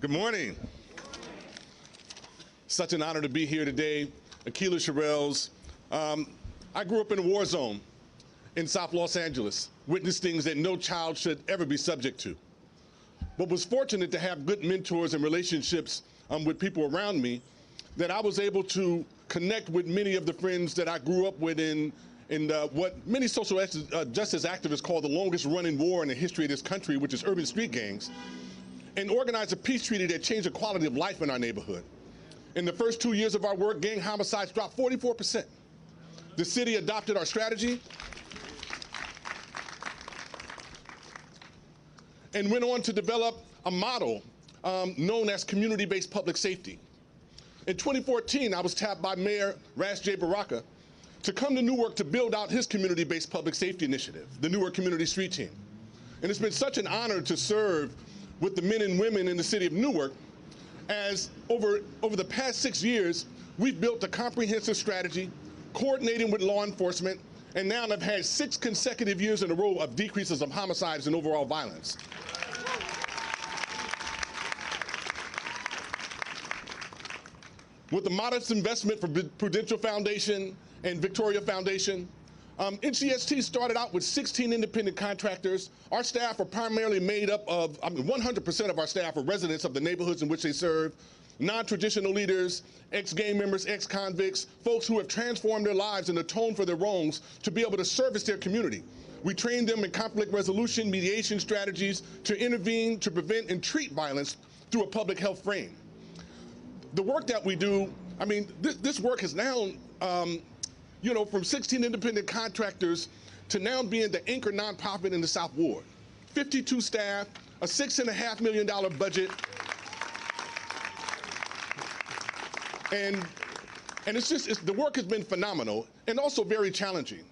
Good morning. Such an honor to be here today. Akila Sherrills. I grew up in a war zone in South Los Angeles, witnessed things that no child should ever be subject to. But was fortunate to have good mentors and relationships with people around me that I was able to connect with many of the friends that I grew up with in what many social justice activists call the longest running war in the history of this country, which is urban street gangs, and organized a peace treaty that changed the quality of life in our neighborhood. In the first 2 years of our work, gang homicides dropped 44%. The city adopted our strategy and went on to develop a model known as community-based public safety. In 2014, I was tapped by Mayor Ras J. Baraka to come to Newark to build out his community-based public safety initiative, the Newark Community Street Team. And it's been such an honor to serve with the men and women in the city of Newark, as over the past 6 years, we've built a comprehensive strategy, coordinating with law enforcement, and now I've had 6 consecutive years in a row of decreases of homicides and overall violence. With the modest investment for Prudential Foundation and Victoria Foundation, NCST started out with 16 independent contractors. Our staff are primarily made up of, 100% of our staff are residents of the neighborhoods in which they serve, non-traditional leaders, ex-gang members, ex-convicts, folks who have transformed their lives and atoned for their wrongs to be able to service their community. We train them in conflict resolution, mediation strategies to intervene, to prevent and treat violence through a public health frame. The work that we do, this work has now, from 16 independent contractors to now being the anchor nonprofit in the South Ward. 52 staff, a $6.5 million budget. And the work has been phenomenal and also very challenging.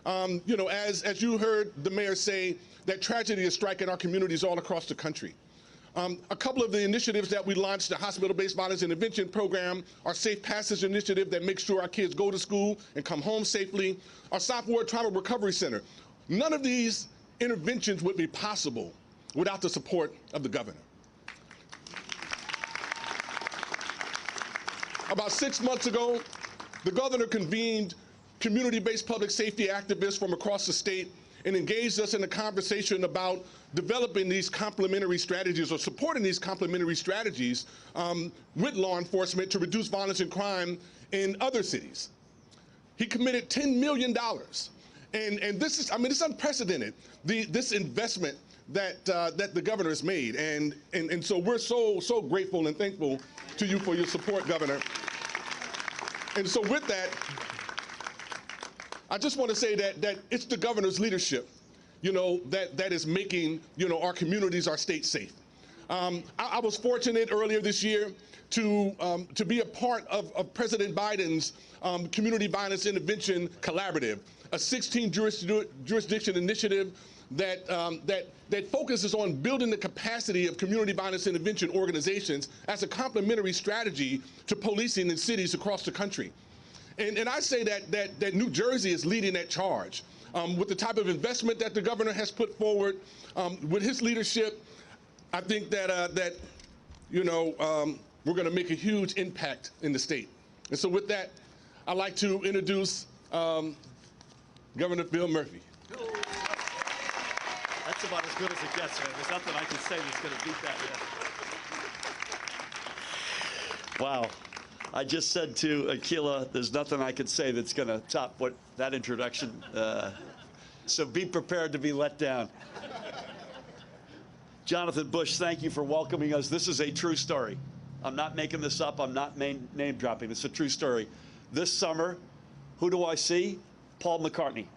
As you heard the mayor say, that tragedy is striking our communities all across the country. A couple of the initiatives that we launched, the hospital-based violence intervention program, our Safe Passage initiative that makes sure our kids go to school and come home safely, our South Ward Trauma Recovery Center. None of these interventions would be possible without the support of the governor. About 6 months ago, the governor convened community-based public safety activists from across the state and engaged us in a conversation about developing these complementary strategies or supporting these complementary strategies with law enforcement to reduce violence and crime in other cities. He committed $10 million. And this is, it's unprecedented, this investment that the governor has made. And so we're so grateful and thankful to you for your support, Governor. And so with that, I just want to say that it's the governor's leadership, that is making, our communities, our state safe. I was fortunate earlier this year to be a part of President Biden's Community Violence Intervention Collaborative, a 16 jurisdiction initiative that focuses on building the capacity of community violence intervention organizations as a complementary strategy to policing in cities across the country. And I say that New Jersey is leading that charge. With the type of investment that the governor has put forward, with his leadership, I think that we're going to make a huge impact in the state. And so with that, I'd like to introduce Governor Phil Murphy. That's about as good as it gets, man. There's nothing I can say that's going to beat that yet. Wow. I just said to Akila, there's nothing I can say that's going to top what that introduction. So be prepared to be let down. Jonathan Bush, thank you for welcoming us. This is a true story. I'm not making this up. I'm not name dropping. It's a true story. This summer, who do I see? Paul McCartney.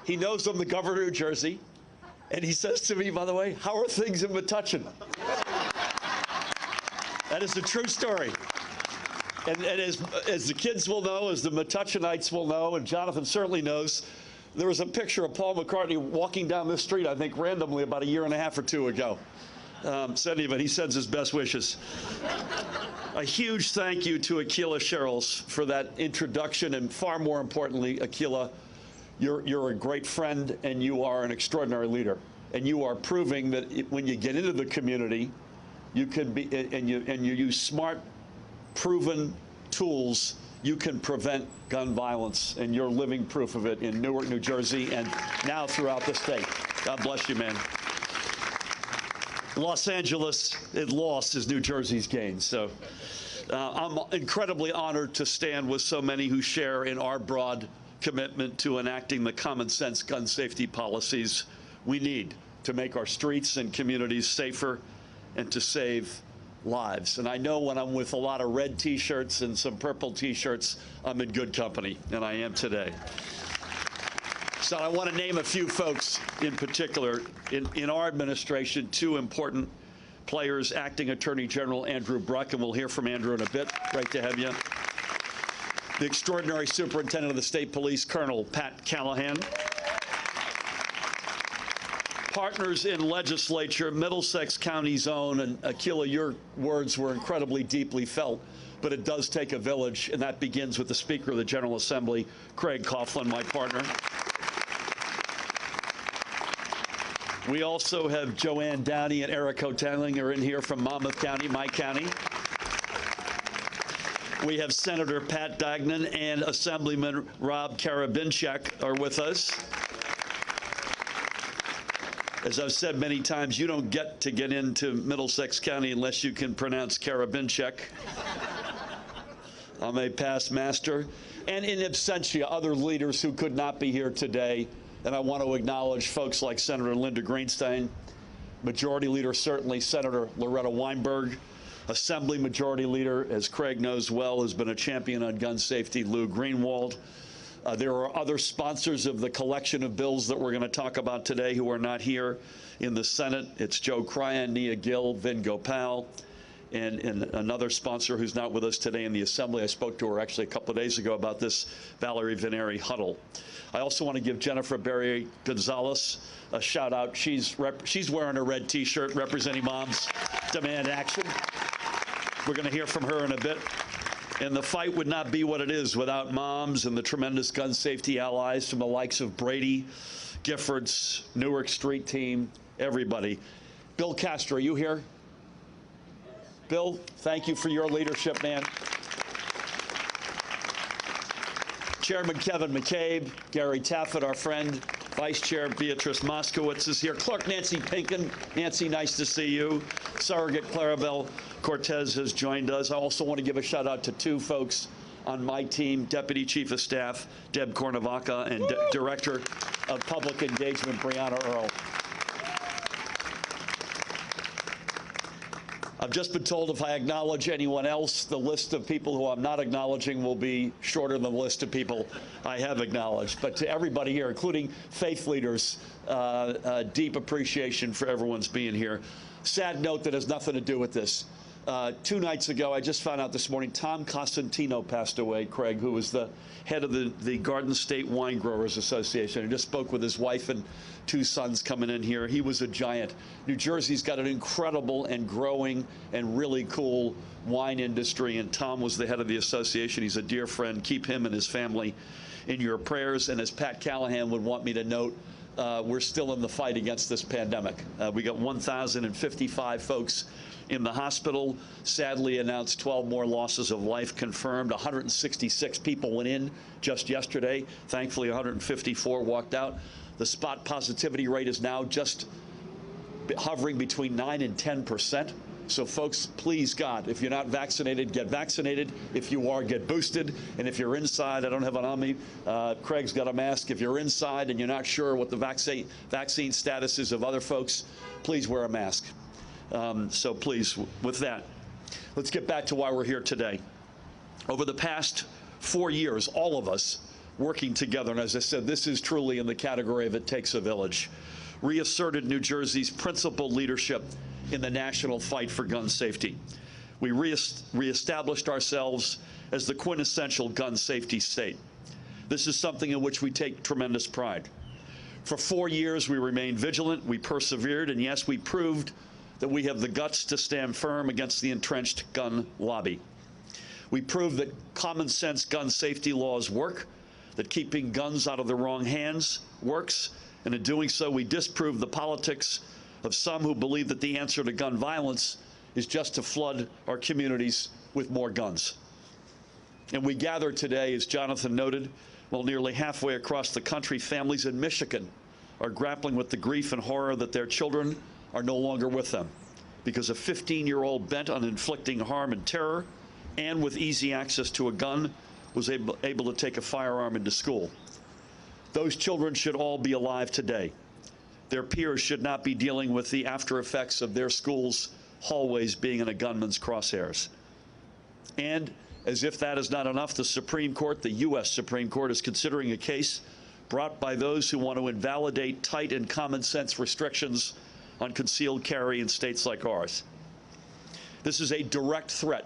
He knows I'm the governor of New Jersey. And he says to me, by the way, how are things in Metuchen? That is a true story. And as the kids will know, as the Metuchenites will know, and Jonathan certainly knows, there was a picture of Paul McCartney walking down this street, I think randomly, about 1.5 years or 2 ago. So anyway, he sends his best wishes. A huge thank you to Akila Sherrills for that introduction, and far more importantly, Akila, you're a great friend and you are an extraordinary leader. And you are proving that when you get into the community, you can be, and you use smart, proven tools, you can prevent gun violence, and you're living proof of it in Newark, New Jersey, and now throughout the state. God bless you, man. Los Angeles, it lost as New Jersey's gained. So I'm incredibly honored to stand with so many who share in our broad commitment to enacting the common sense gun safety policies we need to make our streets and communities safer and to save lives. And I know when I'm with a lot of red T-shirts and some purple T-shirts, I'm in good company, and I am today. So I want to name a few folks in particular. In our administration, two important players, Acting Attorney General Andrew Bruck, and we'll hear from Andrew in a bit. Great to have you. The extraordinary Superintendent of the State Police, Colonel Pat Callahan. Partners in legislature, Middlesex County's own, and Akila, your words were incredibly deeply felt, but it does take a village, and that begins with the Speaker of the General Assembly, Craig Coughlin, my partner. We also have Joanne Downey and Eric Hotelling are in here from Monmouth County, my county. We have Senator Pat Dagnan and Assemblyman Rob Karabinchak are with us. As I've said many times, you don't get to get into Middlesex County unless you can pronounce Karabinchak. I'm a past master. And in absentia, other leaders who could not be here today. And I want to acknowledge folks like Senator Linda Greenstein, Majority Leader, certainly Senator Loretta Weinberg, Assembly Majority Leader, as Craig knows well, has been a champion on gun safety, Lou Greenwald. There are other sponsors of the collection of bills that we're going to talk about today who are not here in the Senate. It's Joe Cryan, Nia Gill, Vin Gopal, and another sponsor who's not with us today in the Assembly. I spoke to her actually a couple of days ago about this, Valerie Veneri Huddle. I also want to give Jennifer Berry Gonzalez a shout out. She's wearing a red T-shirt representing Moms Demand Action. We're going to hear from her in a bit. And the fight would not be what it is without moms and the tremendous gun safety allies from the likes of Brady, Giffords, Newark Street Team, everybody. Bill Castro, are you here? Bill, thank you for your leadership, man. Chairman Kevin McCabe, Gary Taffet, our friend, Vice Chair Beatrice Moskowitz is here. Clerk Nancy Pinkin. Nancy, nice to see you. Surrogate Clarabelle Cortez has joined us. I also want to give a shout out to two folks on my team, Deputy Chief of Staff Deb Cornavaca and Director of Public Engagement Brianna Earl. I've just been told if I acknowledge anyone else, the list of people who I'm not acknowledging will be shorter than the list of people I have acknowledged. But to everybody here, including faith leaders, deep appreciation for everyone's being here. Sad note that has nothing to do with this. 2 nights ago, I just found out this morning, Tom Cosentino passed away, Craig, who was the head of the Garden State Wine Growers Association. I just spoke with his wife and 2 sons coming in here. He was a giant. New Jersey's got an incredible and growing and really cool wine industry, and Tom was the head of the association. He's a dear friend. Keep him and his family in your prayers. And as Pat Callahan would want me to note, we're still in the fight against this pandemic. We got 1,055 folks in the hospital. Sadly announced 12 more losses of life confirmed. 166 people went in just yesterday. Thankfully, 154 walked out. The spot positivity rate is now just hovering between 9 and 10%. So folks, please God, if you're not vaccinated, get vaccinated. If you are, get boosted. And if you're inside, I don't have it on me, Craig's got a mask. If you're inside and you're not sure what the vaccine status is of other folks, please wear a mask. So please, with that, let's get back to why we're here today. Over the past 4 years, all of us working together, and as I said, this is truly in the category of it takes a village, reasserted New Jersey's principled leadership in the national fight for gun safety. We reestablished ourselves as the quintessential gun safety state. This is something in which we take tremendous pride. For 4 years, we remained vigilant, we persevered, and yes, we proved that we have the guts to stand firm against the entrenched gun lobby. We proved that common sense gun safety laws work, that keeping guns out of the wrong hands works, and in doing so, we disproved the politics of some who believe that the answer to gun violence is just to flood our communities with more guns. And we gather today, as Jonathan noted, while nearly halfway across the country, families in Michigan are grappling with the grief and horror that their children are no longer with them because a 15-year-old bent on inflicting harm and terror and with easy access to a gun was able to take a firearm into school. Those children should all be alive today. Their peers should not be dealing with the after effects of their school's hallways being in a gunman's crosshairs. And as if that is not enough, the Supreme Court, the U.S. Supreme Court, is considering a case brought by those who want to invalidate tight and common sense restrictions on concealed carry in states like ours. This is a direct threat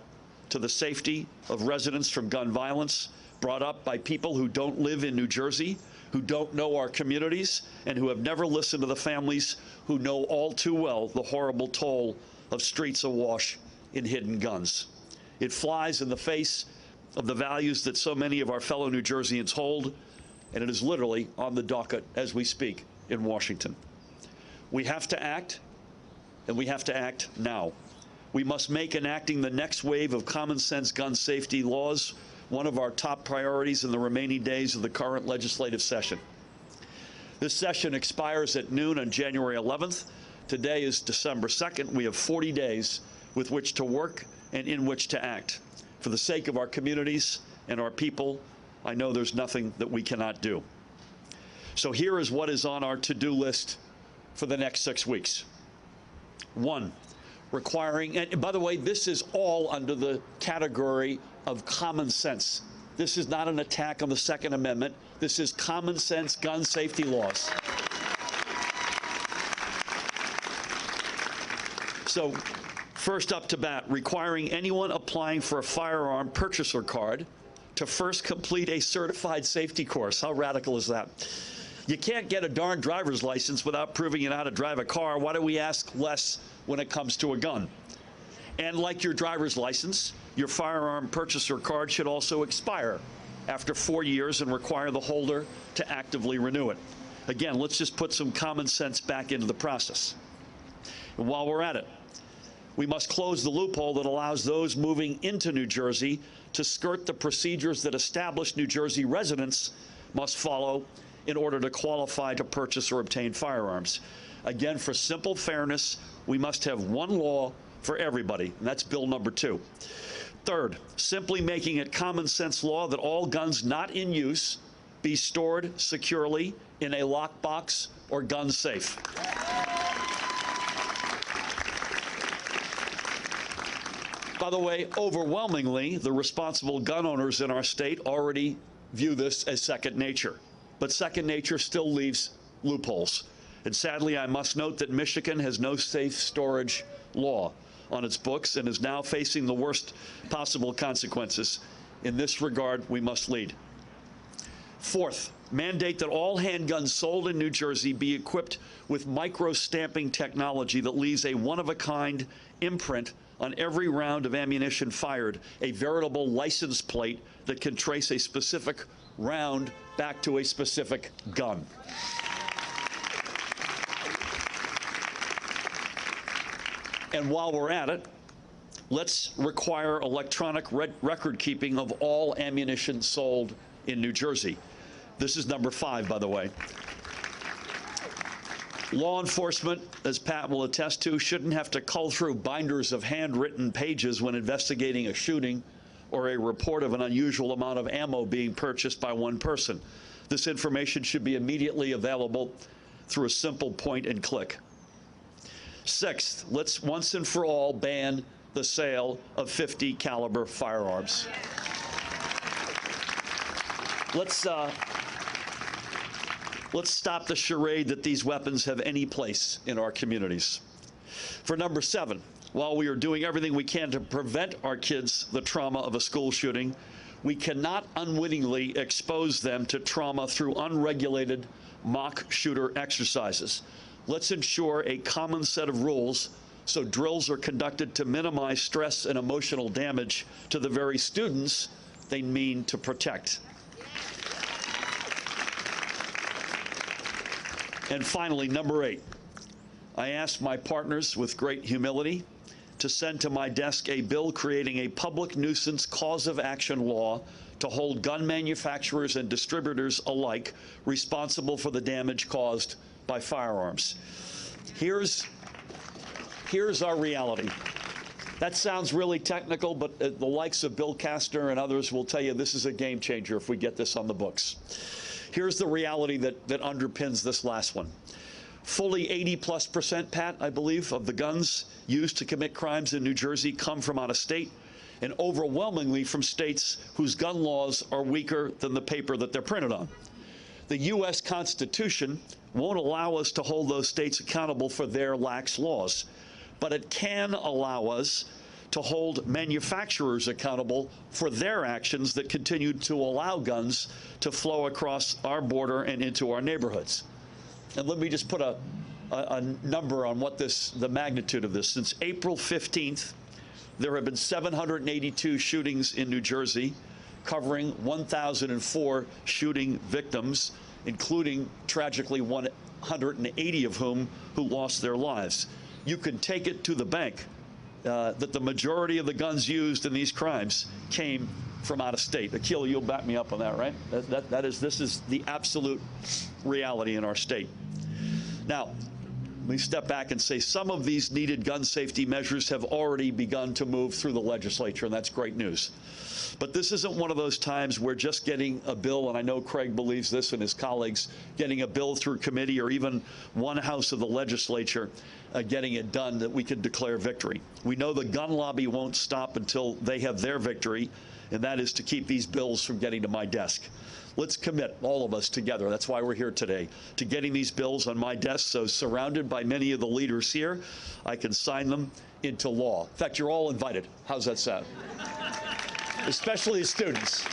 to the safety of residents from gun violence, brought up by people who don't live in New Jersey, who don't know our communities, and who have never listened to the families who know all too well the horrible toll of streets awash in hidden guns. It flies in the face of the values that so many of our fellow New Jerseyans hold, and it is literally on the docket as we speak in Washington. We have to act, and we have to act now. We must make enacting the next wave of common sense gun safety laws one of our top priorities in the remaining days of the current legislative session. This session expires at noon on January 11th. Today is December 2nd. We have 40 days with which to work and in which to act. For the sake of our communities and our people, I know there's nothing that we cannot do. So here is what is on our to-do list for the next 6 weeks. 1, requiring, and by the way, this is all under the category of common sense. This is not an attack on the Second Amendment. This is common sense gun safety laws. So, first up to bat, requiring anyone applying for a firearm purchaser card to first complete a certified safety course. How radical is that? You can't get a darn driver's license without proving you know how to drive a car. Why do we ask less when it comes to a gun? And like your driver's license, your firearm purchaser card should also expire after 4 years and require the holder to actively renew it. Again, let's just put some common sense back into the process. And while we're at it, we must close the loophole that allows those moving into New Jersey to skirt the procedures that established New Jersey residents must follow in order to qualify to purchase or obtain firearms. Again, for simple fairness, we must have one law for everybody, and that's Bill number 2. Third, simply making it common sense law that all guns not in use be stored securely in a lockbox or gun safe. By the way, overwhelmingly, the responsible gun owners in our state already view this as second nature. But second nature still leaves loopholes. And sadly, I must note that Michigan has no safe storage law on its books and is now facing the worst possible consequences. In this regard, we must lead. Fourth, mandate that all handguns sold in New Jersey be equipped with micro-stamping technology that leaves a one-of-a-kind imprint on every round of ammunition fired, a veritable license plate that can trace a specific round back to a specific gun. And while we're at it, let's require electronic record keeping of all ammunition sold in New Jersey. This is number 5, by the way. Law enforcement, as Pat will attest to, shouldn't have to cull through binders of handwritten pages when investigating a shooting or a report of an unusual amount of ammo being purchased by one person. This information should be immediately available through a simple point and click. Sixth, let's once and for all ban the sale of .50 caliber firearms. Let's stop the charade that these weapons have any place in our communities. For number 7, while we are doing everything we can to prevent our kids the trauma of a school shooting, we cannot unwittingly expose them to trauma through unregulated mock shooter exercises. Let's ensure a common set of rules so drills are conducted to minimize stress and emotional damage to the very students they mean to protect. And finally, number 8, I ask my partners with great humility to send to my desk a bill creating a public nuisance cause of action law to hold gun manufacturers and distributors alike responsible for the damage caused by firearms. Here's our reality. That sounds really technical, but the likes of Bill Kastner and others will tell you this is a game changer if we get this on the books. Here's the reality that underpins this last one. Fully 80+%, Pat, I believe, of the guns used to commit crimes in New Jersey come from out of state, and overwhelmingly from states whose gun laws are weaker than the paper that they're printed on. The U.S. Constitution won't allow us to hold those states accountable for their lax laws, but it can allow us to hold manufacturers accountable for their actions that continue to allow guns to flow across our border and into our neighborhoods. And let me just put a number on what the magnitude of this. Since April 15th, there have been 782 shootings in New Jersey, covering 1,004 shooting victims, including, tragically, 180 of whom who lost their lives. You can take it to the bank that the majority of the guns used in these crimes came from out of state. Akil, you'll back me up on that, right? This is the absolute reality in our state. Now, let me step back and say some of these needed gun safety measures have already begun to move through the legislature, and that's great news. But this isn't one of those times where just getting a bill, and I know Craig believes this and his colleagues, getting a bill through committee or even one house of the legislature getting it done, that we can declare victory. We know the gun lobby won't stop until they have their victory, and that is to keep these bills from getting to my desk. Let's commit, all of us together, that's why we're here today, to getting these bills on my desk, so surrounded by many of the leaders here, I can sign them into law. In fact, you're all invited. How's that sound? Especially the students.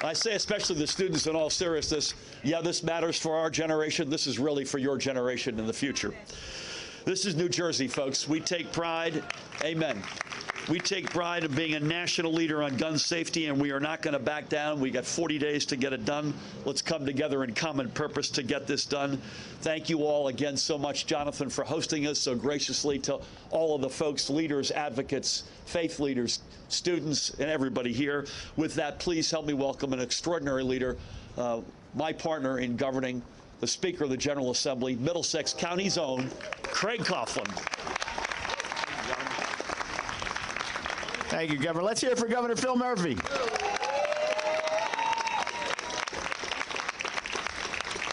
I say especially the students in all seriousness. Yeah, this matters for our generation. This is really for your generation in the future. This is New Jersey, folks. We take pride. Amen. We take pride in being a national leader on gun safety, and we are not going to back down. We got 40 days to get it done. Let's come together in common purpose to get this done. Thank you all again so much, Jonathan, for hosting us so graciously, to all of the folks, leaders, advocates, faith leaders, students, and everybody here. With that, please help me welcome an extraordinary leader, my partner in governing, the Speaker of the General Assembly, Middlesex County's own, Craig Coughlin. Thank you, Governor. Let's hear it for Governor Phil Murphy.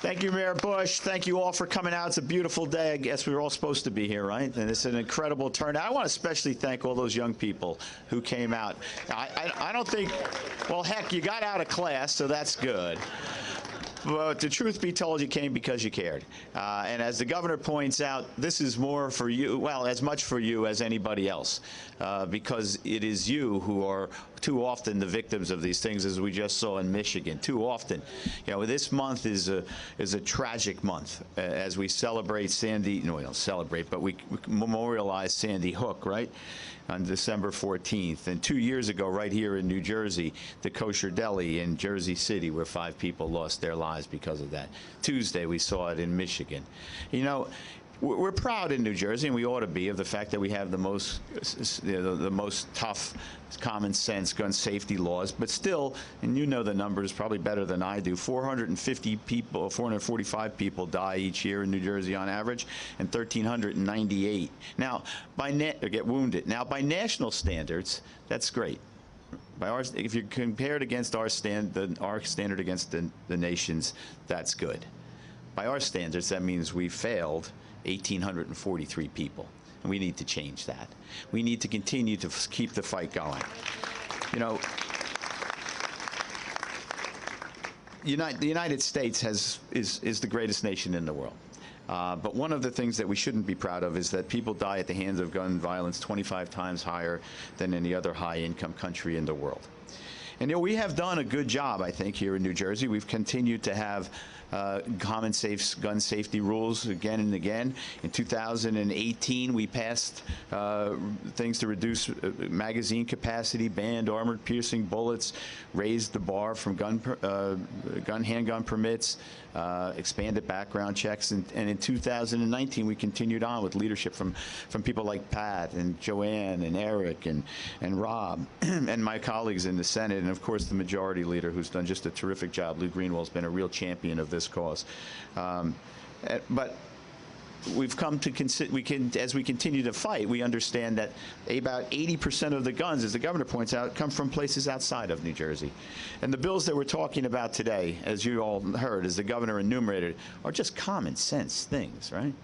Thank you, Mayor Bush. Thank you all for coming out. It's a beautiful day. I guess we were all supposed to be here, right? And it's an incredible turnout. I want to especially thank all those young people who came out. I don't think, well, heck, you got out of class, so that's good. But the truth be told, you came because you cared. And as the governor points out, this is more for you, well, as much for you as anybody else, because it is you who are too often the victims of these things, as we just saw in Michigan. Too often. You know, this month is a tragic month as we celebrate Sandy, no, we don't celebrate, but we memorialize Sandy Hook, right? On December 14th. And 2 years ago, right here in New Jersey, the Kosher Deli in Jersey City, where 5 people lost their lives because of that. Tuesday, we saw it in Michigan. You know, we're proud in New Jersey, and we ought to be, of the fact that we have the most tough common sense gun safety laws, but still, and you know the numbers probably better than I do, 450 people, 445 people die each year in New Jersey on average, and 1,398 now get wounded. Now, by national standards, that's great. By ours, if you compare it against our standard against the nation's, that's good. By our standards, that means we failed 1,843 people. And we need to change that. We need to continue to keep the fight going. You know, the United States is the greatest nation in the world. But one of the things that we shouldn't be proud of is that people die at the hands of gun violence 25 times higher than any other high-income country in the world. And you know, we have done a good job, I think, here in New Jersey. We've continued to have common gun safety rules again and again. In 2018, we passed things to reduce magazine capacity, banned armored piercing bullets, raised the bar from handgun permits, expanded background checks, and in 2019 we continued on with leadership from people like Pat and Joanne and Eric and Rob and my colleagues in the Senate, and of course the Majority Leader, who's done just a terrific job. Lou Greenwell's been a real champion of this cause. But we've come to as we continue to fight, we understand that about 80% of the guns, as the governor points out, come from places outside of New Jersey. And the bills that we're talking about today, as you all heard, as the governor enumerated, are just common sense things, right?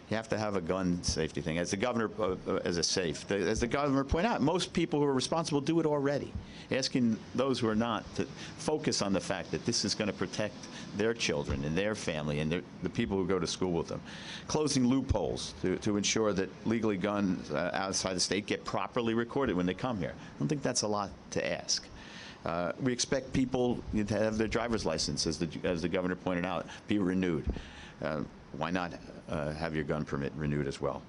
You have to have a gun safety thing. As the governor, as the governor pointed out, most people who are responsible do it already. Asking those who are not to focus on the fact that this is going to protect their children and their family and the people who go to school with them. Closing loopholes to ensure that legally guns outside the state get properly recorded when they come here. I don't think that's a lot to ask. We expect people to have their driver's license, as the governor pointed out, be renewed. Why not have your gun permit renewed as well?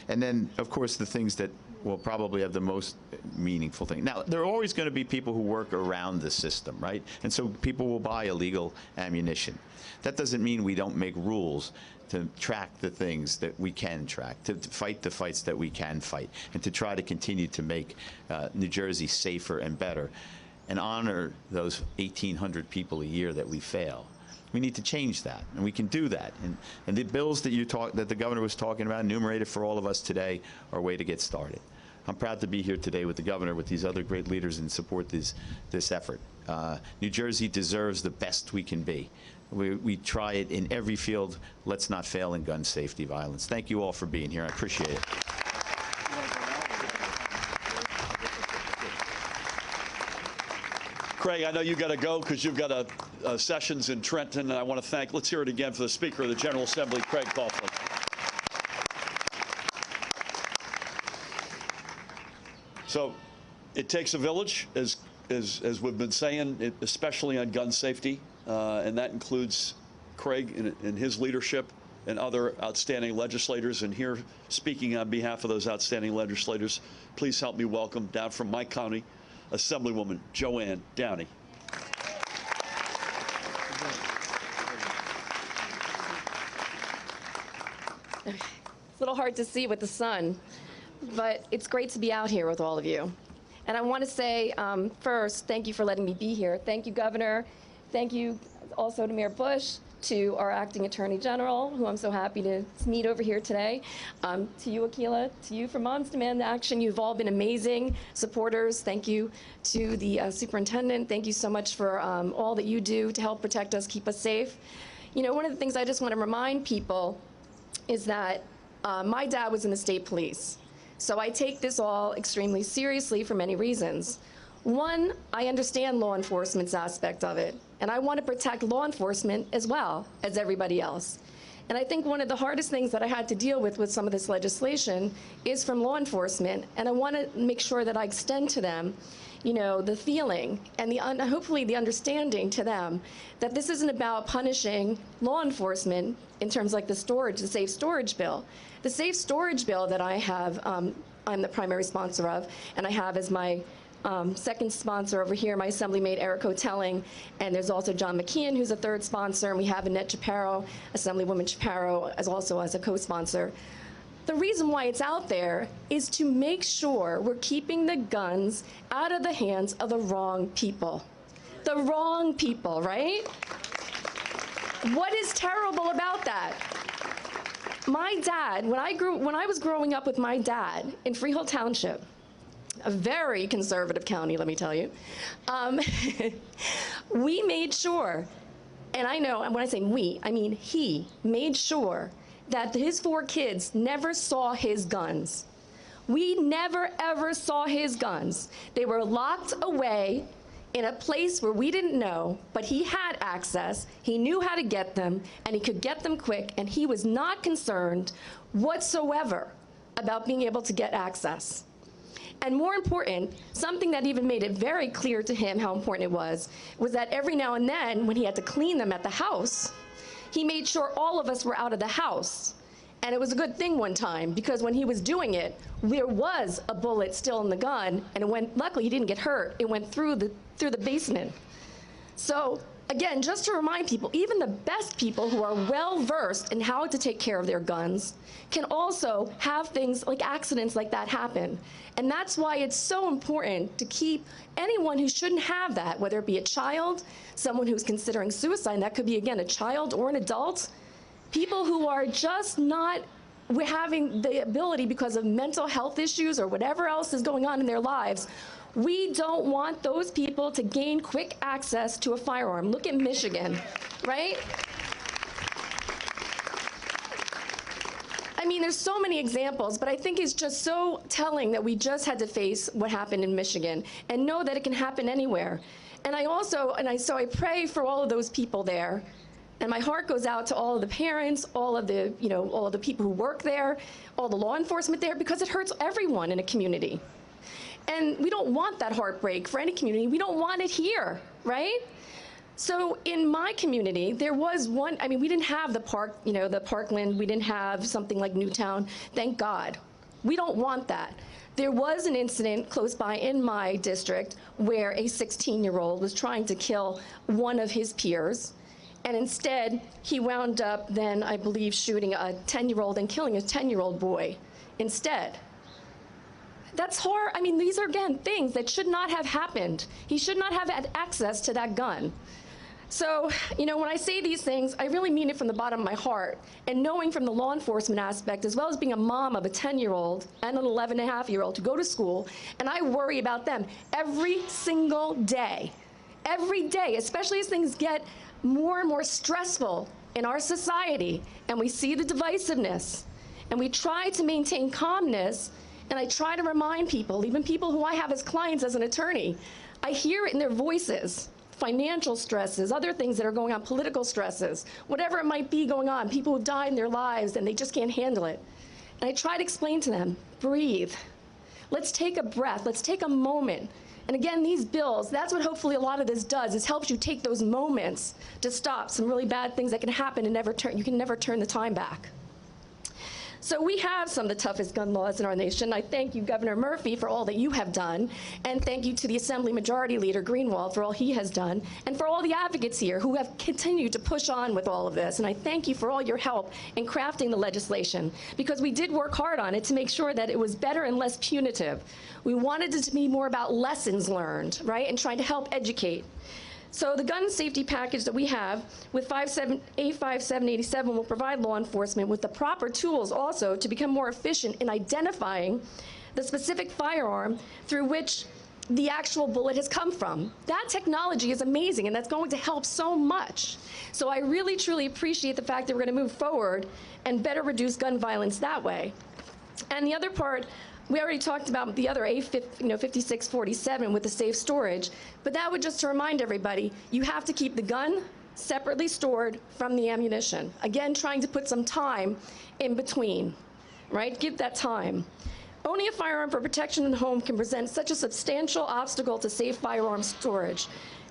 And then, of course, the things that will probably have the most meaningful thing. Now, there are always going to be people who work around the system, right? And so people will buy illegal ammunition. That doesn't mean we don't make rules to track the things that we can track, to fight the fights that we can fight, and to try to continue to make New Jersey safer and better, and honor those 1,800 people a year that we fail. We need to change that, and we can do that. And the bills that that the governor was talking about, enumerated for all of us today, are a way to get started. I'm proud to be here today with the governor, with these other great leaders, and support this effort. New Jersey deserves the best we can be. We try it in every field. Let's not fail in gun safety violence. Thank you all for being here. I appreciate it. Craig, I know you got to go because you've got sessions in Trenton, and I want to thank, let's hear it again for the Speaker of the General Assembly, Craig Coughlin. So it takes a village, as we've been saying, especially on gun safety, and that includes Craig and his leadership and other outstanding legislators. And here, speaking on behalf of those outstanding legislators, please help me welcome down from my county, Assemblywoman Joanne Downey. It's a little hard to see with the sun, but it's great to be out here with all of you. And I want to say, first, thank you for letting me be here. Thank you, Governor. Thank you also to Mayor Bush, to our Acting Attorney General, who I'm so happy to meet over here today, to you, Akila, to you for Moms Demand Action. You've all been amazing supporters. Thank you to the Superintendent. Thank you so much for all that you do to help protect us, keep us safe. You know, one of the things I just want to remind people is that my dad was in the state police. So I take this all extremely seriously for many reasons. One, I understand law enforcement's aspect of it, and I want to protect law enforcement as well as everybody else. And I think one of the hardest things that I had to deal with some of this legislation is from law enforcement, and I want to make sure that I extend to them, you know, the feeling and hopefully the understanding to them that this isn't about punishing law enforcement in terms like the safe storage bill. The safe storage bill that I have, I'm the primary sponsor of, and I have as my second sponsor over here, my Assemblymate Eric Hotelling, and there's also John McKeon, who's a third sponsor, and we have Annette Chaparro, Assemblywoman Chaparro, as a co-sponsor. The reason why it's out there is to make sure we're keeping the guns out of the hands of the wrong people. The wrong people, right? What is terrible about that? My dad, when I was growing up with my dad in Freehold Township, a very conservative county, let me tell you, we made sure, and I know, and when I say we, I mean he made sure that his 4 kids never saw his guns. We never, ever saw his guns. They were locked away in a place where we didn't know, but he had access, he knew how to get them, and he could get them quick, and he was not concerned whatsoever about being able to get access. And more important, something that even made it very clear to him how important it was that every now and then, when he had to clean them at the house, he made sure all of us were out of the house. And it was a good thing one time, because when he was doing it, there was a bullet still in the gun, and it went, luckily he didn't get hurt, it went through the basement. So Again, just to remind people, even the best people who are well-versed in how to take care of their guns can also have things like accidents like that happen. And that's why it's so important to keep anyone who shouldn't have that, whether it be a child, someone who's considering suicide, and that could be, again, a child or an adult, people who are just not having the ability because of mental health issues or whatever else is going on in their lives. We don't want those people to gain quick access to a firearm. Look at Michigan, right? I mean, there's so many examples, but I think it's just so telling that we just had to face what happened in Michigan and know that it can happen anywhere. And so I pray for all of those people there. And my heart goes out to all of the parents, all of the people who work there, all the law enforcement there, because it hurts everyone in a community. And we don't want that heartbreak for any community. We don't want it here, right? So in my community, there was one, I mean, we didn't have the park, the Parkland, we didn't have something like Newtown, thank God. We don't want that. There was an incident close by in my district where a 16-year-old was trying to kill one of his peers, and instead, he wound up then, I believe, shooting a 10-year-old and killing a 10-year-old boy instead. That's horror. I mean, these are, again, things that should not have happened. He should not have had access to that gun. So, when I say these things, I really mean it from the bottom of my heart. And knowing from the law enforcement aspect, as well as being a mom of a 10-year-old and an 11-and-a-half-year-old to go to school, and I worry about them every single day. Every day, especially as things get more and more stressful in our society, and we see the divisiveness, and we try to maintain calmness. And I try to remind people, even people who I have as clients as an attorney, I hear it in their voices, financial stresses, other things that are going on, political stresses, whatever it might be going on, people who die in their lives and they just can't handle it. And I try to explain to them, breathe. Let's take a breath, let's take a moment. And again, these bills, that's what hopefully a lot of this does, is helps you take those moments to stop some really bad things that can happen and you can never turn the time back. So we have some of the toughest gun laws in our nation. I thank you, Governor Murphy, for all that you have done, and thank you to the Assembly Majority Leader Greenwald for all he has done, and for all the advocates here who have continued to push on with all of this. And I thank you for all your help in crafting the legislation, because we did work hard on it to make sure that it was better and less punitive. We wanted it to be more about lessons learned, right, and trying to help educate. So the gun safety package that we have with A 5787 will provide law enforcement with the proper tools also to become more efficient in identifying the specific firearm through which the actual bullet has come from. That technology is amazing, and that's going to help so much. So I really, truly appreciate the fact that we're going to move forward and better reduce gun violence that way. And the other part, we already talked about the other A 5647 with the safe storage, but that would just to remind everybody, you have to keep the gun separately stored from the ammunition. Again, trying to put some time in between, right? Give that time. Owning a firearm for protection in the home can present such a substantial obstacle to safe firearm storage.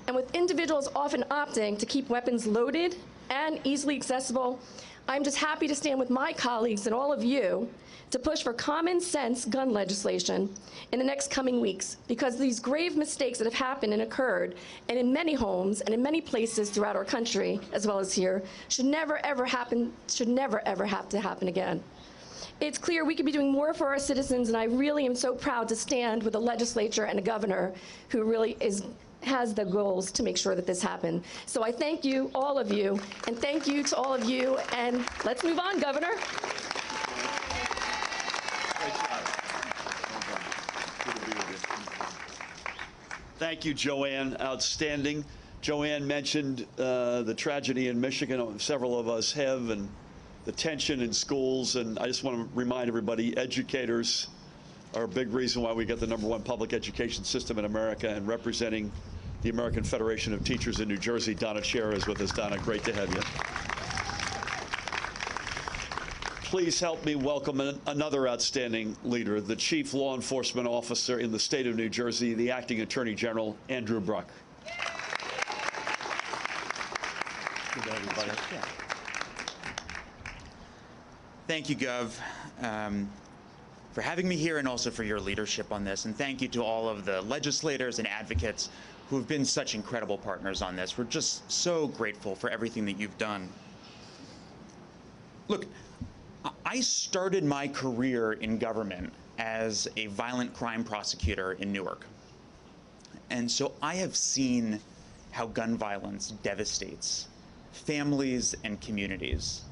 And with individuals often opting to keep weapons loaded and easily accessible, I'm just happy to stand with my colleagues and all of you to push for common sense gun legislation in the next coming weeks, because these grave mistakes that have happened and occurred, and in many homes and in many places throughout our country, as well as here, should never ever happen, should never ever have to happen again. It's clear we could be doing more for our citizens, and I really am so proud to stand with a legislature and a governor who really has the goals to make sure that this happens. So I thank you, all of you, and thank you to all of you, and let's move on, Governor. Thank you, Joanne. Outstanding. Joanne mentioned the tragedy in Michigan. Several of us have, and the tension in schools. And I just want to remind everybody, educators are a big reason why we get the #1 public education system in America. And representing the American Federation of Teachers in New Jersey, Donna Chair is with us. Donna, great to have you. Please help me welcome another outstanding leader, the Chief Law Enforcement Officer in the state of New Jersey, the Acting Attorney General, Andrew Bruck. Good day, everybody. Thank you, Gov, for having me here and also for your leadership on this. And thank you to all of the legislators and advocates who have been such incredible partners on this. We're just so grateful for everything that you've done. Look, I started my career in government as a violent crime prosecutor in Newark. And so I have seen how gun violence devastates families and communities.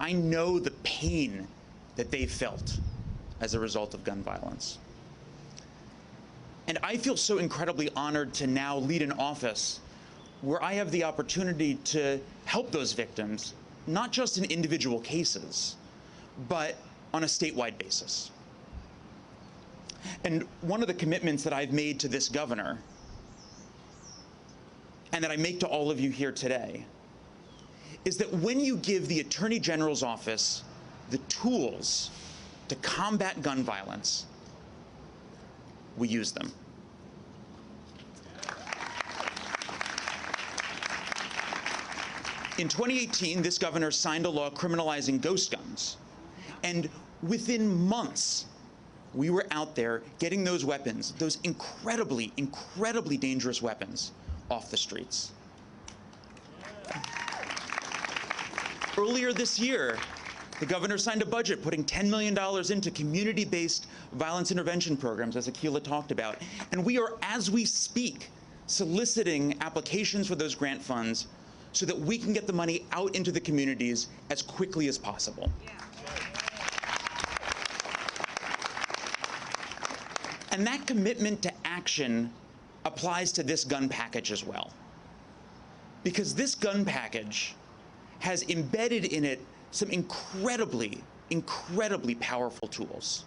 I know the pain that they felt as a result of gun violence. And I feel so incredibly honored to now lead an office where I have the opportunity to help those victims, not just in individual cases, but on a statewide basis. And one of the commitments that I've made to this governor, and that I make to all of you here today, is that when you give the Attorney General's office the tools to combat gun violence, we use them. In 2018, this governor signed a law criminalizing ghost guns. And within months, we were out there getting those weapons, those incredibly, incredibly dangerous weapons, off the streets. Earlier this year, the governor signed a budget putting $10 million into community-based violence intervention programs, as Akila talked about. And we are, as we speak, soliciting applications for those grant funds so that we can get the money out into the communities as quickly as possible. Yeah. And that commitment to action applies to this gun package as well. Because this gun package has embedded in it some incredibly, incredibly powerful tools.